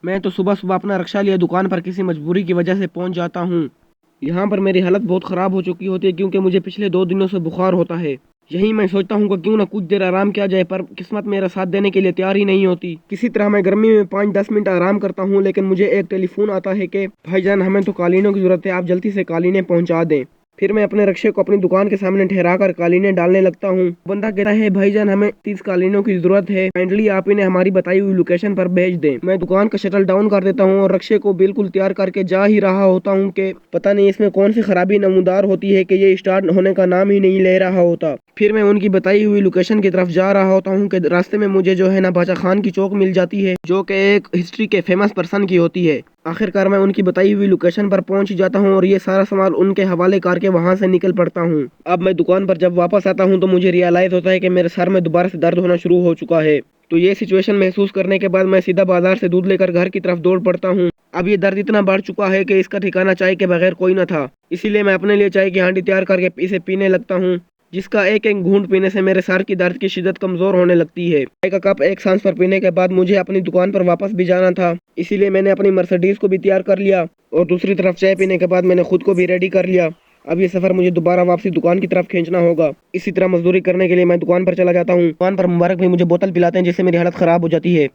मैं तो सुबह सुबह अपना रिक्शा लिया दुकान पर किसी मजबूरी की वजह से पहुंच जाता हूं। यहाँ पर मेरी हालत बहुत ख़राब हो चुकी होती है क्योंकि मुझे पिछले 2 दिनों से बुखार होता है। यही मैं सोचता हूँ कि क्यों ना कुछ देर आराम किया जाए, पर किस्मत मेरा साथ देने के लिए तैयार ही नहीं होती। किसी तरह मैं गर्मी में 5-10 मिनट आराम करता हूँ, लेकिन मुझे एक टेलीफोन आता है कि भाईजान हमें तो कालीनों की ज़रूरत है, आप जल्दी से कालीनें पहुँचा दें। फिर मैं अपने रिक्शे को अपनी दुकान के सामने ठहरा कर कालीनें डालने लगता हूँ। बंदा कहता है भाईजान हमें 30 कालीनों की जरूरत है, काइंडली आप इन्हें हमारी बताई हुई लोकेशन पर भेज दें। मैं दुकान का शटल डाउन कर देता हूँ और रिक्शे को बिल्कुल तैयार करके जा ही रहा होता हूँ कि पता नहीं इसमें कौन सी खराबी नमूदार होती है कि ये स्टार्ट होने का नाम ही नहीं ले रहा होता। फिर मैं उनकी बताई हुई लोकेशन की तरफ जा रहा होता हूँ कि रास्ते में मुझे जो है ना बादशाह खान की चौक मिल जाती है, जो कि एक हिस्ट्री के फेमस पर्सन की होती है। आखिरकार मैं उनकी बताई हुई लोकेशन पर पहुंच जाता हूं और ये सारा सामान उनके हवाले करके वहां से निकल पड़ता हूं। अब मैं दुकान पर जब वापस आता हूं तो मुझे रियलाइज होता है कि मेरे सर में दोबारा से दर्द होना शुरू हो चुका है। तो ये सिचुएशन महसूस करने के बाद मैं सीधा बाजार से दूध लेकर घर की तरफ दौड़ पड़ता हूँ। अब ये दर्द इतना बढ़ चुका है कि इसका ठिकाना चाय के बगैर कोई न था, इसीलिए मैं अपने लिए चाय की हांडी तैयार करके इसे पीने लगता हूँ, जिसका एक एक घूंट पीने से मेरे सर की दर्द की शिद्दत कमजोर होने लगती है। चाय का कप एक सांस पर पीने के बाद मुझे अपनी दुकान पर वापस भी जाना था, इसीलिए मैंने अपनी मर्सिडीज को भी तैयार कर लिया और दूसरी तरफ चाय पीने के बाद मैंने खुद को भी रेडी कर लिया। अब ये सफर मुझे दोबारा वापसी दुकान की तरफ खींचना होगा। इसी तरह मजदूरी करने के लिए मैं दुकान पर चला जाता हूँ। दुकान पर मुबारक भी मुझे बोतल पिलाते हैं, जिससे मेरी हालत खराब हो जाती है।